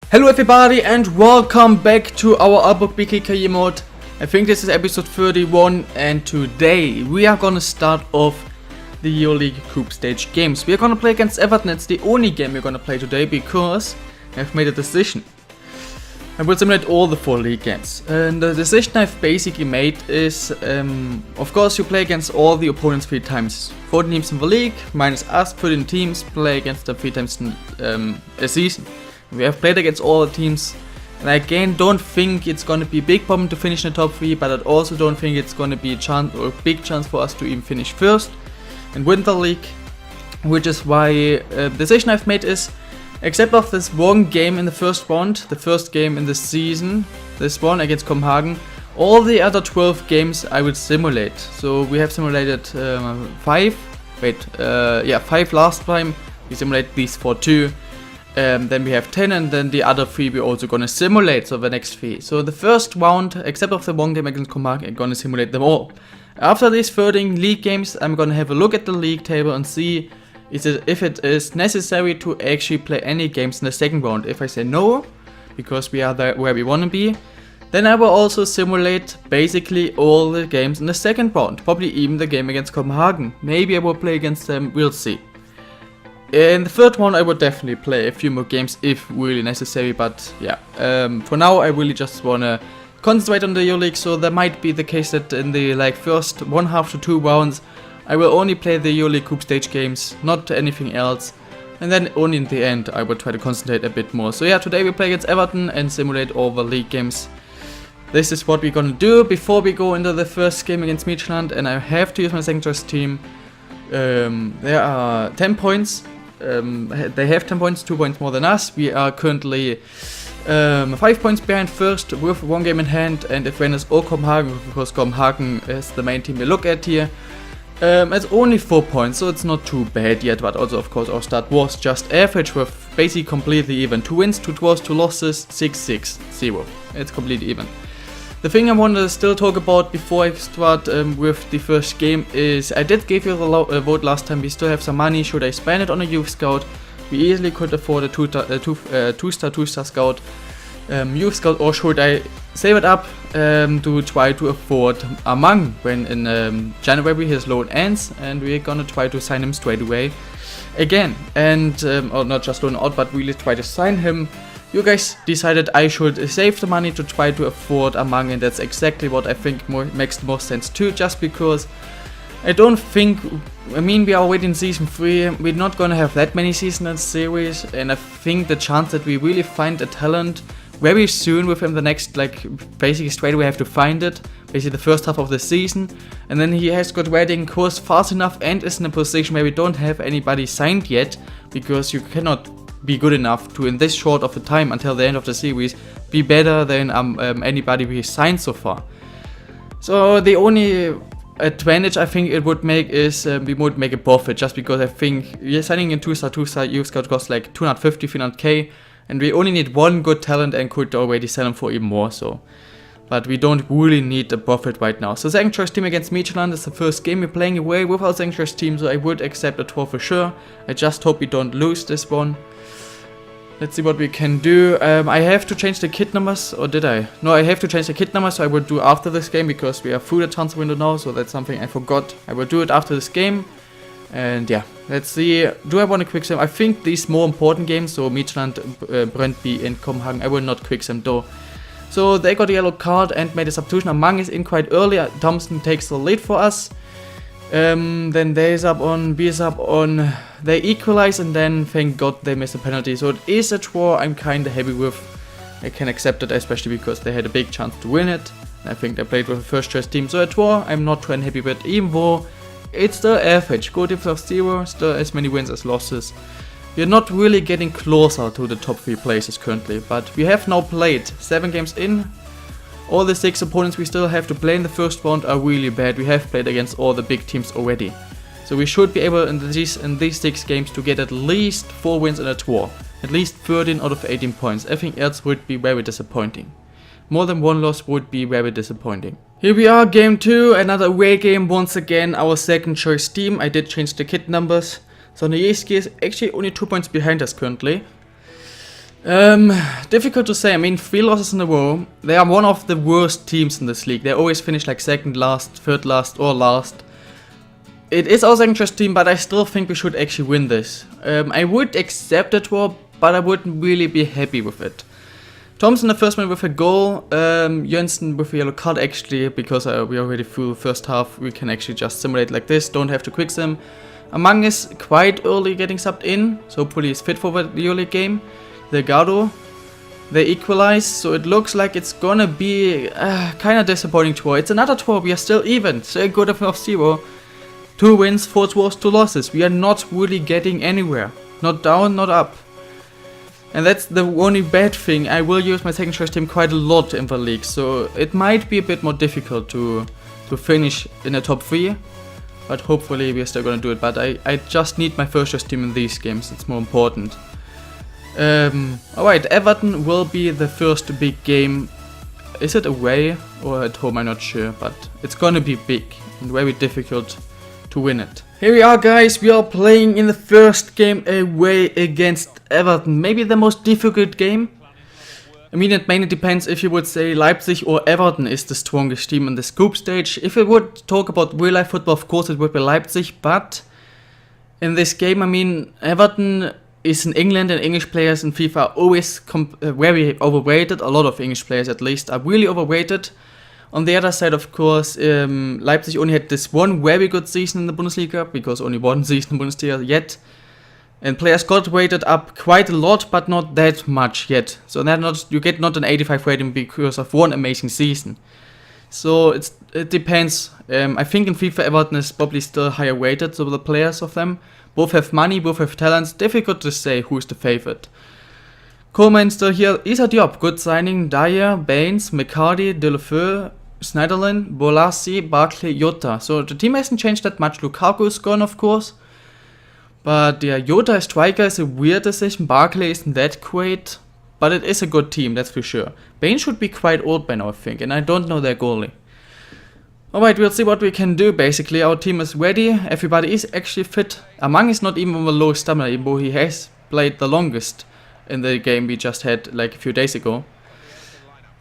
Hello everybody and welcome back to our AALBORG BKK mode. I think this is episode 31 and today we are gonna start off the EuroLeague group stage games. We are gonna play against Everton. It's the only game we're gonna play today because I've made a decision. I will simulate all the 4 league games. And the decision I've basically made is, of course you play against all the opponents 3 times. 14 teams in the league, minus us, 13 teams, play against them 3 times in a season. We have played against all the teams, and I again don't think it's gonna be a big problem to finish in the top 3, but I also don't think it's gonna be a chance or a big chance for us to even finish first and win the league. Which is why the decision I've made is, except of this one game in the first round, the first game in the season, this one against Copenhagen, all the other 12 games I would simulate. So we have simulated 5 last time. We simulate these 4 too. Then we have 10 and then the other 3 we're also gonna simulate, so the next 3. So the first round, except of the one game against Copenhagen, I'm gonna simulate them all. After these 13 league games, I'm gonna have a look at the league table and see if it is necessary to actually play any games in the second round. If I say no, because we are there where we wanna be, then I will also simulate basically all the games in the second round, probably even the game against Copenhagen. Maybe I will play against them, we'll see. In the third one I would definitely play a few more games if really necessary, but yeah, for now I really just wanna concentrate on the EuroLeague, so there might be the case that in the first 1/2 to 2 rounds I will only play the EuroLeague group stage games, not anything else, and then only in the end I will try to concentrate a bit more. So yeah, today we play against Everton and simulate all the league games. This is what we're gonna do before we go into the first game against Midtjylland, and I have to use my second choice team. There are 10 points. They have 10 points, 2 points more than us. We are currently 5 points behind first with 1 game in hand, and if Rennes or Copenhagen, because Copenhagen is the main team we look at here, it's only 4 points, so it's not too bad yet, but also of course our start was just average with basically completely even. 2 wins, 2 draws, 2 losses, 6-6-0. It's completely even. The thing I want to still talk about before I start with the first game is, I did give you a vote last time. We still have some money. Should I spend it on a youth scout? We easily could afford a 2-star scout, youth scout, or should I save it up to try to afford Amang when in January his loan ends, and we're gonna try to sign him straight away again, and or not just loan out, but really try to sign him. You guys decided I should save the money to try to afford Amang, and that's exactly what I think makes the most sense too, just because I don't think, I mean, we are already in season 3, we're not gonna have that many seasons in series, and I think the chance that we really find a talent very soon with him, the next, basically straight away have to find it, basically the first half of the season, and then he has got ready in course fast enough and is in a position where we don't have anybody signed yet, because you cannot be good enough to, in this short of a time until the end of the series, be better than anybody we signed so far. So the only advantage I think it would make is we would make a profit, just because I think signing in 2-star youth scout costs like 250, 300k, and we only need 1 good talent and could already sell him for even more. So, but we don't really need a profit right now. So second choice team against Midtjylland is the first game we're playing away with our second choice team, so I would accept a draw for sure. I just hope we don't lose this one. Let's see what we can do. I have to change the kit numbers, or did I? No, I have to change the kit numbers, so I will do after this game, because we are through the transfer window now, so that's something I forgot. I will do it after this game. And yeah, let's see. Do I want to quick sim? I think these more important games, so Midtjylland, Brøndby and Copenhagen, I will not quick sim though. So they got a yellow card and made a substitution. Amang is in quite early. Thompson takes the lead for us. Then they is up on, B is up on, they equalize, and then thank God they missed a penalty. So it is a draw I'm kinda happy with. I can accept it, especially because they had a big chance to win it. I think they played with a first choice team, so a draw I'm not too unhappy with, even though it's still average. Goal difference of 0, still as many wins as losses. We're not really getting closer to the top 3 places currently, but we have now played 7 games in. All the 6 opponents we still have to play in the first round are really bad. We have played against all the big teams already. So we should be able in these 6 games to get at least 4 wins and a draw. At least 13 out of 18 points. Everything else would be very disappointing. More than 1 loss would be very disappointing. Here we are, game 2, another away game once again, our second choice team. I did change the kit numbers. So Nijeski is actually only 2 points behind us currently. Difficult to say. I mean, 3 losses in a row. They are one of the worst teams in this league. They always finish like second last, third last, or last. It is our second best team, but I still think we should actually win this. I would accept a draw, but I wouldn't really be happy with it. Thompson the first man with a goal. Jensen with a yellow card actually, because we already through the first half. We can actually just simulate like this. Don't have to quick sim. Among is quite early getting subbed in, so hopefully he's fit for the EuroLeague game. Delgado, they equalize, so it looks like it's gonna be kind of disappointing draw. It's another draw, we are still even, still good of 0. 2 wins, 4 draws, 2 losses. We are not really getting anywhere. Not down, not up. And that's the only bad thing. I will use my second choice team quite a lot in the league, so it might be a bit more difficult to finish in the top 3. But hopefully we are still gonna do it. But I just need my first choice team in these games, it's more important. Alright, Everton will be the first big game. Is it away or at home? I'm not sure, but it's gonna be big and very difficult to win it. Here we are, guys, we are playing in the first game away against Everton. Maybe the most difficult game. I mean, it mainly depends if you would say Leipzig or Everton is the strongest team in this group stage. If we would talk about real life football, of course it would be Leipzig, but in this game, I mean, Everton is in England, and English players in FIFA are always very overrated. A lot of English players at least are really overrated. On the other side, of course, Leipzig only had this one very good season in the Bundesliga, because only one season in Bundesliga yet. And players got rated up quite a lot, but not that much yet. So you get not an 85 rating because of one amazing season. So it depends. I think in FIFA Everton is probably still higher rated, so the players of them. Both have money, both have talents. Difficult to say who's the favorite. Coleman still here. Issa Diop, good signing. Dyer, Baines, McCarty, Delafeu, Snyderlin, Bolassi, Barkley, Jota. So the team hasn't changed that much. Lukaku is gone, of course. But yeah, Jota as striker is a weird decision. Barkley isn't that great. But it is a good team, that's for sure. Baines should be quite old by now, I think. And I don't know their goalie. Alright, we'll see what we can do basically. Our team is ready. Everybody is actually fit. Amang is not even on the lowest stamina, even though he has played the longest in the game we just had like a few days ago.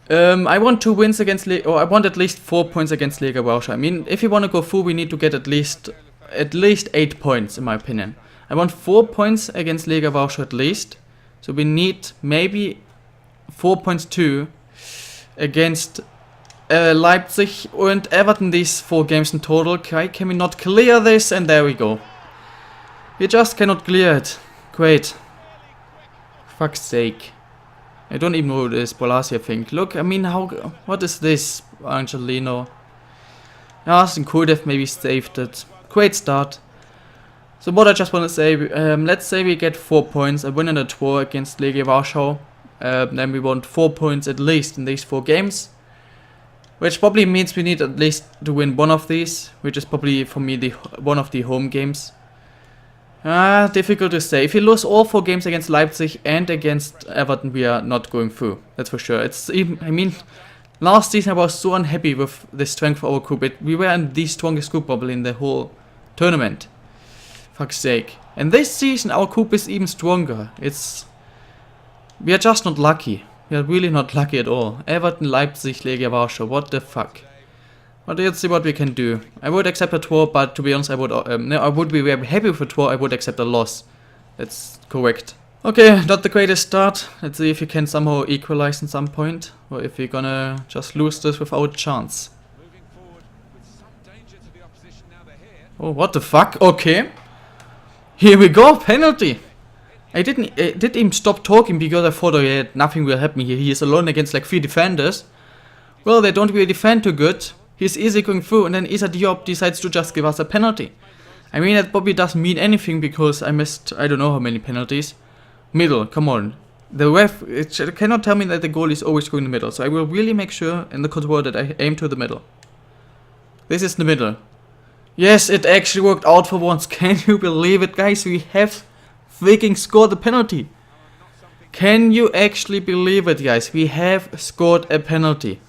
I want 2 wins against I want at least 4 points against Lega Warschau. I mean, if you want to go through, we need to get at least 8 points in my opinion. I want 4 points against Lega Warschau at least. So we need maybe 4 points too against Leipzig and Everton, these 4 games in total. Okay, can we not clear this? And there we go. We just cannot clear it. Great. Fuck's sake. I don't even know who it is. Bolassi, I think. Look, I mean, what is this? Angelino. Austin could have maybe saved it. Great start. So what I just want to say, let's say we get 4 points, a win and a draw against Legia Warschau. Then we want 4 points at least in these 4 games. Which probably means we need at least to win one of these, which is probably for me one of the home games. Difficult to say. If we lose all 4 games against Leipzig and against Everton, we are not going through. That's for sure. It's even, I mean, last season I was so unhappy with the strength of our group. We were in the strongest group probably in the whole tournament. Fuck's sake. And this season our group is even stronger. We are just not lucky. We are really not lucky at all. Everton, Leipzig, Legia Warschau. What the fuck? But let's see what we can do. I would accept a draw, but to be honest, I would be very happy with a draw. I would accept a loss. That's correct. Okay, not the greatest start. Let's see if we can somehow equalize at some point, or if we're gonna just lose this without chance. Oh, what the fuck? Okay. Here we go, penalty. I didn't even stop talking because I thought, oh yeah, nothing will happen here. He is alone against like 3 defenders. Well, they don't really defend too good. He's easy going through, and then Issa Diop decides to just give us a penalty. I mean, that probably doesn't mean anything because I missed, I don't know how many penalties. Middle, come on. The ref cannot tell me that the goal is always going in the middle. So I will really make sure in the control that I aim to the middle. This is the middle. Yes, it actually worked out for once. Can you believe it, guys? We have freaking scored the penalty. Can you actually believe it, guys? We have scored a penalty.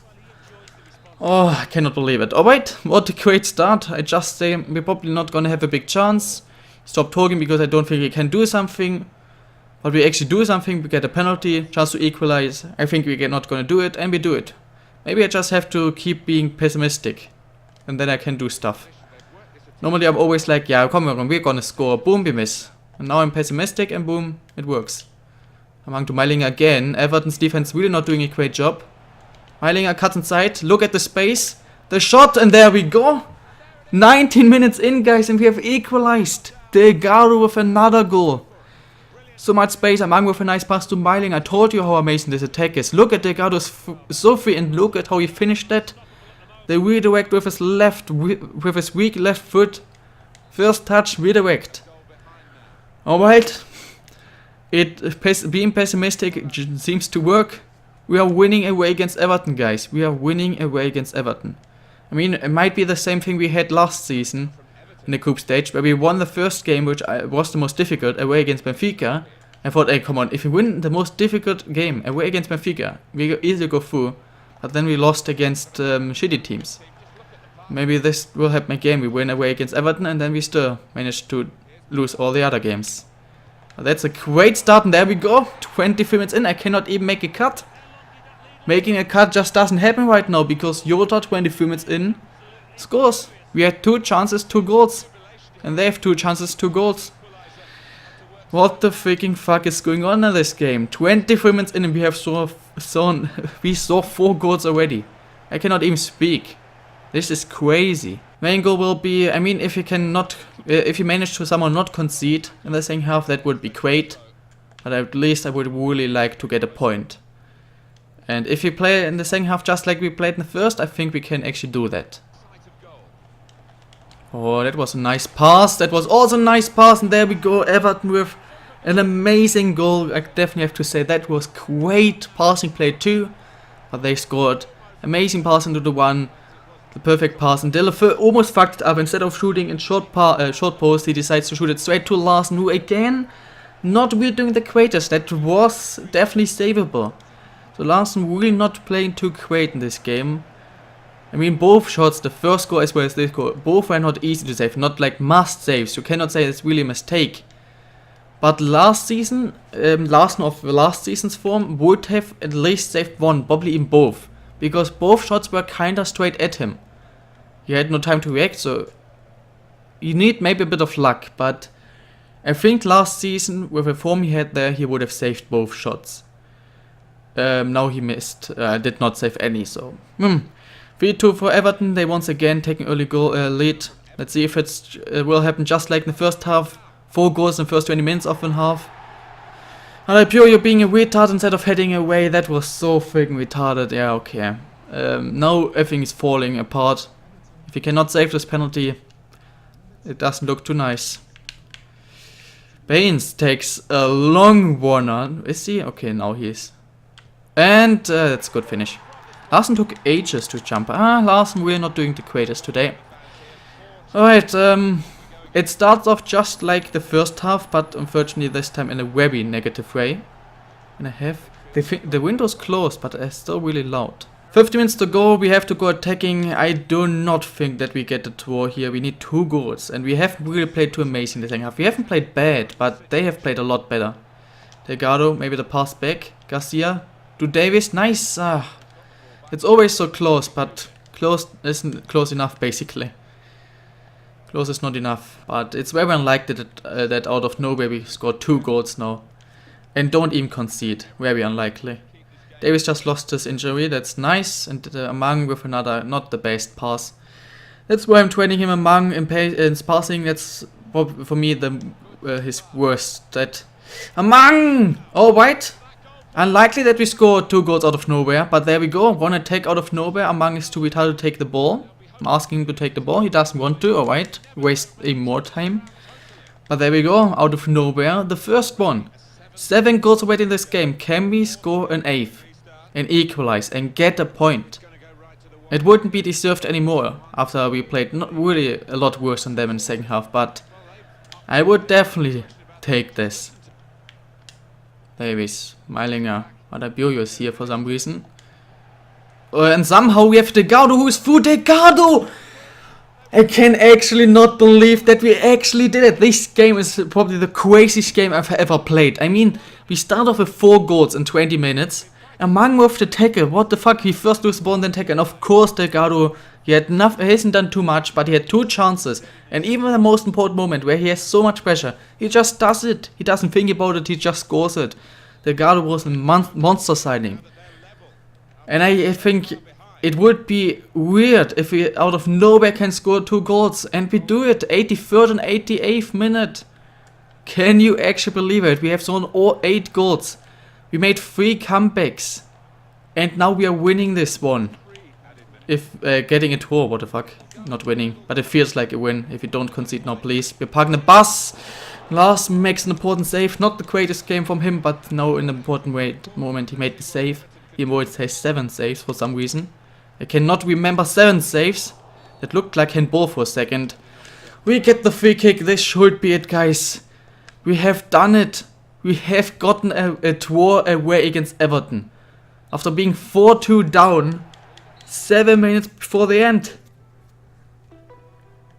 Oh, I cannot believe it. Alright, what a great start. I just say we're probably not gonna have a big chance. Stop talking because I don't think we can do something. But we actually do something, we get a penalty just to equalize. I think we're not gonna do it, and we do it. Maybe I just have to keep being pessimistic, and then I can do stuff. Normally I'm always like, yeah, come on, we're gonna score, boom, we miss. And now I'm pessimistic, and boom, it works. Among to Meilinger again. Everton's defense really not doing a great job. Meilinger cuts inside, look at the space, the shot, and there we go. 19 minutes in, guys, and we have equalized. Delgado with another goal. So much space, Amang with a nice pass to Meilinger. I told you how amazing this attack is. Look at Delgado's so free, and look at how he finished that. They redirect with his with his weak left foot. First touch, redirect. Alright. Being pessimistic seems to work. We are winning away against Everton, guys. We are winning away against Everton. I mean, it might be the same thing we had last season in the group stage, where we won the first game, which was the most difficult, away against Benfica. I thought, hey, come on, if we win the most difficult game away against Benfica, we easily go through. But then we lost against shitty teams. Maybe this will help my game. We win away against Everton, and then we still manage to lose all the other games. But that's a great start, and there we go. 23 minutes in, I cannot even make a cut. Making a cut just doesn't happen right now, because Jota, 23 minutes in, scores. We had 2 chances, 2 goals. And they have 2 chances, 2 goals. What the freaking fuck is going on in this game? 23 minutes in and we have we saw 4 goals already. I cannot even speak. This is crazy. Main goal will be, I mean, if you manage to somehow not concede in the second half, that would be great. But at least I would really like to get a point. And if we play in the second half just like we played in the first, I think we can actually do that. Oh, that was a nice pass. That was also a nice pass. And there we go. Everton with an amazing goal. I definitely have to say that was great passing play too. But they scored. Amazing pass into the one. The perfect pass. And Delafer almost fucked it up. Instead of shooting in short post, he decides to shoot it straight to Larsen, who again, not really doing the greatest. That was definitely savable. So Larsen really not playing too great in this game. I mean, both shots, the first goal as well as this goal, both were not easy to save, not like must saves. You cannot say it's really a mistake. But last season, Larsen of last season's form would have at least saved one, probably even both. Because both shots were kinda straight at him. He had no time to react, so you need maybe a bit of luck. But I think last season, with the form he had there, he would have saved both shots. Now he missed, did not save any, so 3-2 for Everton. They once again take an early goal lead. Let's see if it will happen just like in the first half. 4 goals in the first 20 minutes of one half. And you're being a retard instead of heading away. That was so freaking retarded. Yeah, okay. Now everything is falling apart. If he cannot save this penalty, it doesn't look too nice. Baines takes a long one on. Is he? Okay, now he is. And that's a good finish. Larsen took ages to jump. Larsen, we're not doing the greatest today. Alright, it starts off just like the first half, but unfortunately this time in a very negative way. And I have... The window's closed, but it's still really loud. 50 minutes to go, we have to go attacking. I do not think that we get the draw here. We need 2 goals, and we haven't really played too amazing in the second half. We haven't played bad, but they have played a lot better. Delgado, maybe the pass back. Garcia to Davis, nice. It's always so close, but close isn't close enough, basically. Close is not enough, but it's very unlikely that out of nowhere we scored 2 goals now. And don't even concede, very unlikely. Davis just lost his injury, that's nice, and Amang with another, not the best pass. That's why I'm training him Amang in passing, that's for me his worst stat. Amang! Alright! Unlikely that we score 2 goals out of nowhere, but there we go. One attack out of nowhere. Amang is too retarded to take the ball. I'm asking him to take the ball. He doesn't want to. Alright. Waste even more time. But there we go. Out of nowhere. The first one. 7 goals already in this game. Can we score an 8th? And equalize and get a point? It wouldn't be deserved anymore after we played not really a lot worse than them in the second half. But I would definitely take this. Davis, Meilinger, Adebayo is here for some reason. And somehow we have Delgado who is through. Delgado! I can actually not believe that we actually did it. This game is probably the craziest game I've ever played. I mean, we start off with 4 goals in 20 minutes. Among with the tackle, what the fuck, he first lose the ball and then tackle. And of course, Delgado, he hasn't done too much, but he had 2 chances. And even the most important moment where he has so much pressure, he just does it. He doesn't think about it, he just scores it. Delgado was a monster signing. And I think it would be weird if we out of nowhere can score 2 goals. And we do it, 83rd and 88th minute. Can you actually believe it? We have thrown all 8 goals. We made 3 comebacks. And now we are winning this one. If getting a draw, what the fuck? Not winning. But it feels like a win. If you don't concede now, please. We're parking the bus. Lars makes an important save. Not the greatest game from him, but now in an important moment he made the save. Even though it says 7 saves for some reason. I cannot remember 7 saves. It looked like handball for a second. We get the free kick. This should be it, guys. We have done it. We have gotten a draw away against Everton. After being 4-2 down 7 minutes before the end.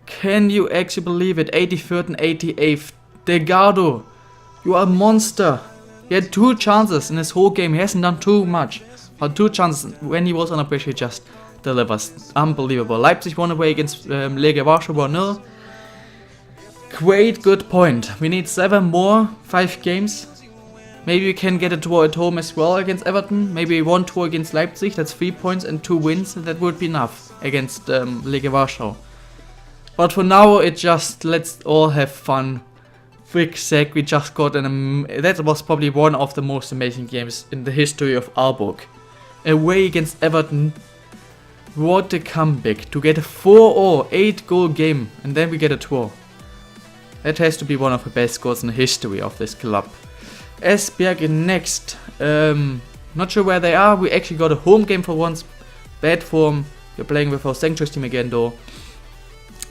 Can you actually believe it? 83rd and 88th. Delgado, you are a monster. He had 2 chances in this whole game. He hasn't done too much. But 2 chances. When he was under pressure, he just delivers. Unbelievable. Leipzig won away against Legia Warsaw 1-0. Great, good point. We need 7 more, 5 games. Maybe we can get a draw at home as well against Everton. Maybe 1 draw against Leipzig, that's 3 points and 2 wins. That would be enough against Legia Warsaw. But for now, it just, let's all have fun. Frick sake, we just got that was probably one of the most amazing games in the history of AALBORG. Away against Everton. What a comeback to get a 4-0, 8-goal game. And then we get a draw. That has to be one of the best scores in the history of this club. Esbjerg in next. Not sure where they are. We actually got a home game for once. Bad form. We're playing with our Sanctuaries team again though.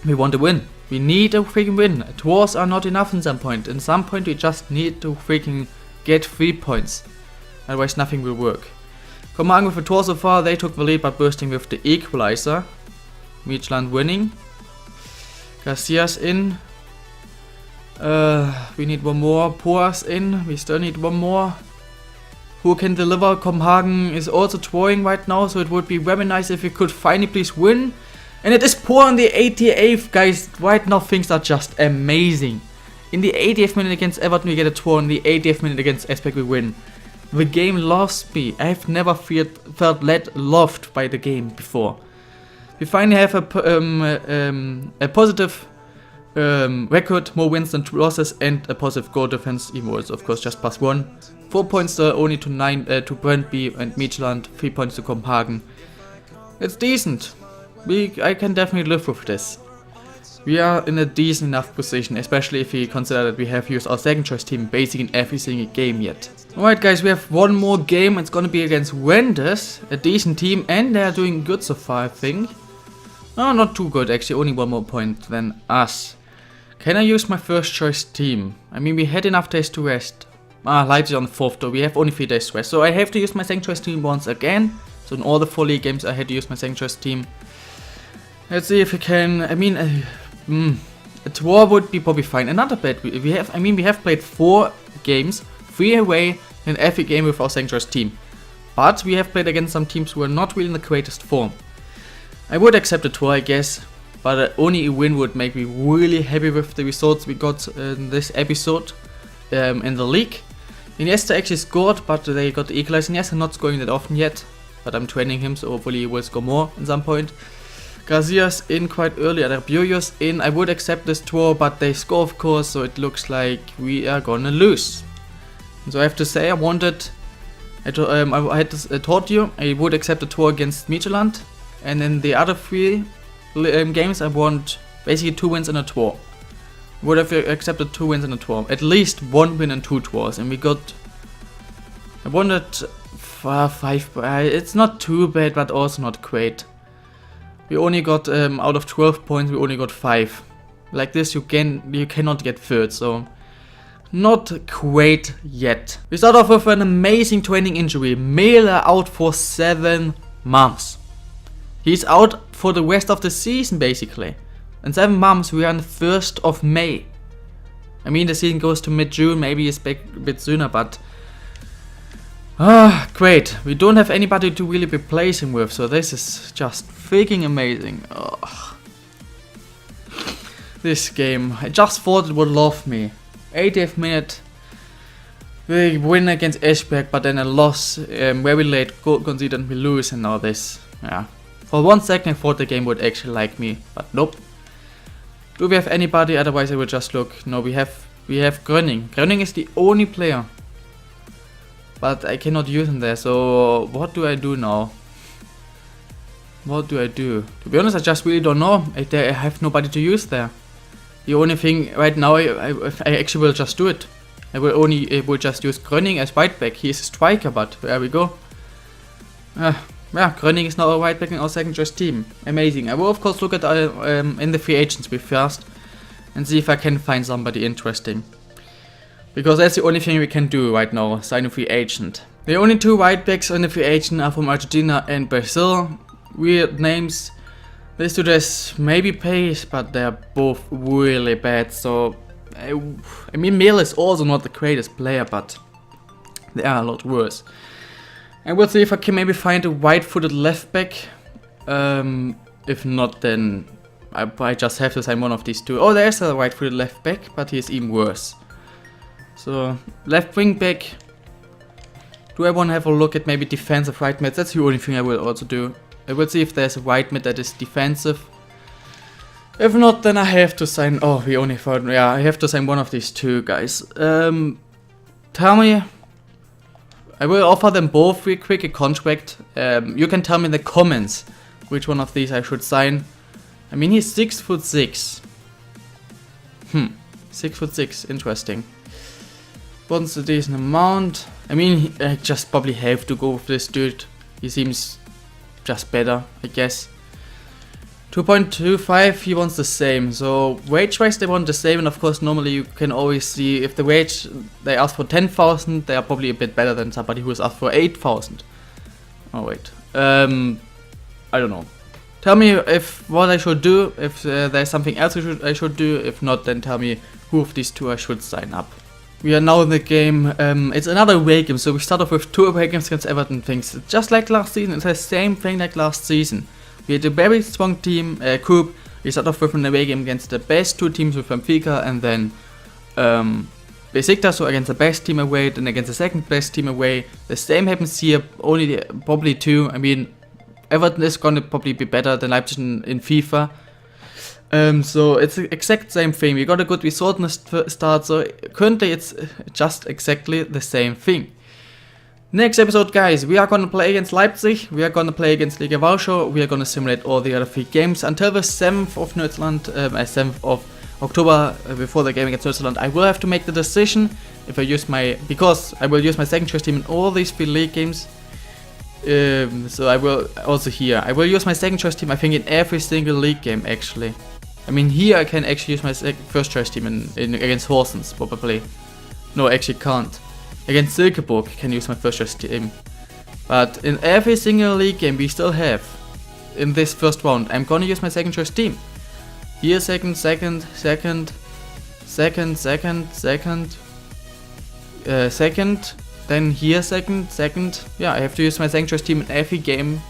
We want to win. We need a freaking win. Draws are not enough in some point. In some point we just need to freaking get 3 points. Otherwise nothing will work. Command with a draw so far. They took the lead by bursting with the equalizer. Midtjylland winning. Garcia's in. We need 1 more. Poas in. We still need 1 more. Who can deliver? Copenhagen is also drawing right now, so it would be very nice if we could finally please win. And it is Poor in the 88th, guys. Right now things are just amazing. In the 80th minute against Everton we get a draw. In the 80th minute against Esbjerg we win. The game loves me. I have never felt loved by the game before. We finally have a positive record, more wins than losses, and a positive goal defense, even though it's of course just +1. 4 points only to Brøndby and Midtjylland, 3 points to Copenhagen. It's decent. I can definitely live with this. We are in a decent enough position, especially if we consider that we have used our second choice team basically in every single game yet. Alright guys, we have 1 more game. It's gonna be against Wendes, a decent team, and they are doing good so far, I think. No, not too good actually, only 1 more point than us. Can I use my first choice team? I mean, we had enough days to rest. Leipzig on the 4th though, we have only 3 days to rest. So I have to use my second choice team once again. So in all the 4 league games I had to use my second choice team. Let's see if we can, I mean, a draw would be probably fine. Another bet, we have played 4 games, 3 away in every game with our second choice team. But we have played against some teams who are not really in the greatest form. I would accept a draw, I guess. But only a win would make me really happy with the results we got in this episode in the league. Iniesta actually scored, but they got the equalizer. Iniesta not scoring that often yet, but I'm training him, so hopefully he will score more at some point. Garcia's in quite early, Aderbioyo's in. I would accept this draw, but they score of course, so it looks like we are gonna lose. And so I have to say, I told you I would accept a draw against Midtjylland, and in the other 3 games I want basically 2 wins and a draw. Would have accepted 2 wins and a draw. At least 1 win and 2 draws. And we got, I wanted 5, it's not too bad but also not great. We only got, out of 12 points we only got 5. Like this you cannot get 3rd, so not great yet. We start off with an amazing training injury. Mela out for 7 months. He's out for the rest of the season basically. In 7 months, we are on the 1st of May. I mean, the season goes to mid-June, maybe it's back a bit sooner, but... great. We don't have anybody to really be placing with, so this is just freaking amazing. This game, I just thought it would love me. 80th minute, we win against Esbjerg, but then a loss, very late goal conceded and we lose, and now this. Yeah. For 1 second I thought the game would actually like me, but nope. Do we have anybody? Otherwise I will just look. No, we have Gröning. Gröning is the only player, but I cannot use him there, so what do I do now? What do I do? To be honest, I just really don't know. I have nobody to use there. The only thing right now, I actually will just do it. I will just use Gröning as right back. He is a striker, but there we go. Yeah, Gröning is now a right back in our second choice team. Amazing. I will of course look at in the free agents first and see if I can find somebody interesting. Because that's the only thing we can do right now, sign a free agent. The only 2 right backs in the free agent are from Argentina and Brazil. Weird names. These two just maybe pays, but they're both really bad, so... I mean, Mel is also not the greatest player, but they are a lot worse. And we'll see if I can maybe find a right-footed left back. If not, then I just have to sign one of these 2. Oh, there's a right-footed left back, but he's even worse. So, left wing back. Do I want to have a look at maybe defensive right mids? That's the only thing I will also do. I will see if there's a right mid that is defensive. If not, then I have to sign... Oh, we only found... Yeah, I have to sign one of these 2 guys. Tell me... I will offer them both real quick a contract. You can tell me in the comments which one of these I should sign. I mean, he's 6'6". 6'6", interesting. What's a decent amount? I mean, I just probably have to go with this dude. He seems just better, I guess. 2.25, he wants the same. So wage-wise they want the same, and of course normally you can always see if the wage they ask for 10,000, they are probably a bit better than somebody who has asked for 8,000. Oh wait, I don't know. Tell me if what I should do, if there's something else I should do. If not, then tell me who of these 2 I should sign up. We are now in the game. It's another away game, so we start off with 2 away games against Everton things. Just like last season, it's the same thing like last season. We had a very strong team, group. We start off with an away game against the best 2 teams with Benfica, and then Besiktas, so against the best team away, then against the second best team away. The same happens here, only probably 2. I mean, Everton is gonna probably be better than Leipzig in FIFA. So it's the exact same thing. We got a good result in the start, so currently it's just exactly the same thing. Next episode, guys, we are gonna play against Leipzig, we are gonna play against Legia Warsaw, we are gonna simulate all the other 3 games until the 7th of Nerdland, 7th of October, before the game against Switzerland. I will have to make the decision if I use because I will use my second choice team in all these 3 league games. So I will also here. I will use my second choice team, I think, in every single league game actually. I mean, here I can actually use my first choice team in against Horsens, probably. No, actually can't. Against Silkeborg I can use my first choice team. But in every single league game we still have in this first round, I'm gonna use my second choice team. Here second, then here second. Yeah, I have to use my second choice team in every game.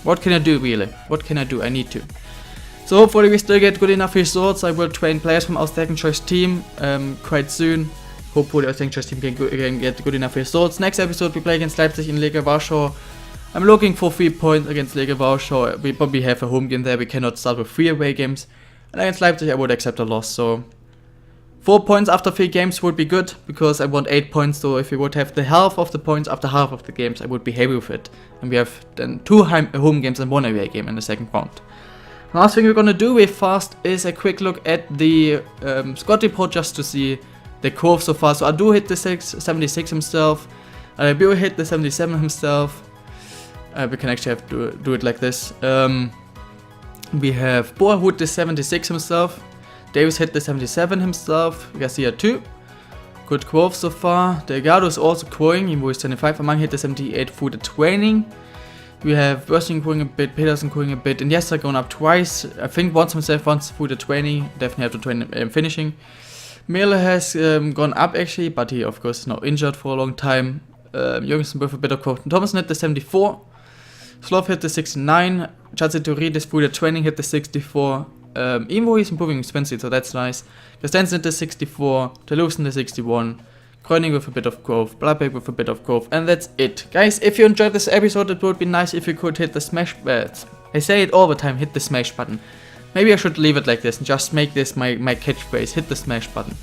What can I do really? What can I do? I need to. So hopefully we still get good enough results. I will train players from our second choice team quite soon. Hopefully our second choice team can get good enough results. Next episode we play against Leipzig in Legia Warsaw. I'm looking for 3 points against Legia Warsaw. We probably have a home game there. We cannot start with 3 away games. And against Leipzig I would accept a loss. So 4 points after 3 games would be good, because I want 8 points. So if we would have the half of the points after half of the games, I would be happy with it. And we have then 2 home games and 1 away game in the second round. Last thing we're gonna do real fast is a quick look at the squad report, just to see the curve so far. So I do hit the 76 himself. I will hit the 77 himself. We can actually have to do it like this. We have Boa who hit the 76 himself. Davis hit the 77 himself. Garcia 2. Good curve so far. Delgado is also growing. He was 25. Amang hit the 78 through the training. We have Bursting going a bit, Peterson going a bit, and Iniesta going up twice. I think once himself, once through the 20. Definitely have the 20 finishing. Miller has gone up actually, but he of course is now injured for a long time. Jürgensen with a bit of growth. Thomason hit the 74. Sloth hit the 69. Chatsituridis through the 20 hit the 64. Even though he's improving expensive, so that's nice. Costanza hit the 64. Toulouse the 61. Kröning with a bit of growth. Bladbeck with a bit of growth. And that's it. Guys, if you enjoyed this episode, it would be nice if you could hit the smash button. I say it all the time, hit the smash button. Maybe I should leave it like this and just make this my catchphrase. Hit the smash button.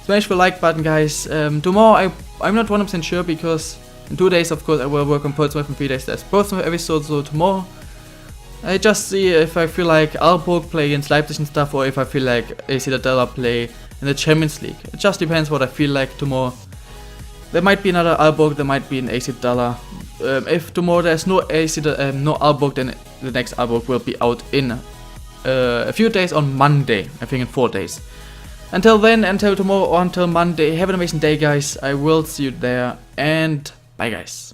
Smash the like button, guys. Tomorrow, I'm not 100% sure because in 2 days, of course, I will work on Portsmouth, and 3 days there's Portsmouth episode. So tomorrow, I just see if I feel like AALBORG play against Leipzig and stuff, or if I feel like AC Dalla play in the Champions League. It just depends what I feel like tomorrow. There might be another AALBORG, there might be an AC Dalla. If tomorrow there's no no AALBORG, then the next AALBORG will be out in a few days on Monday. I think in 4 days. Until then, until tomorrow or until Monday, have an amazing day, guys. I will see you there, and bye, guys.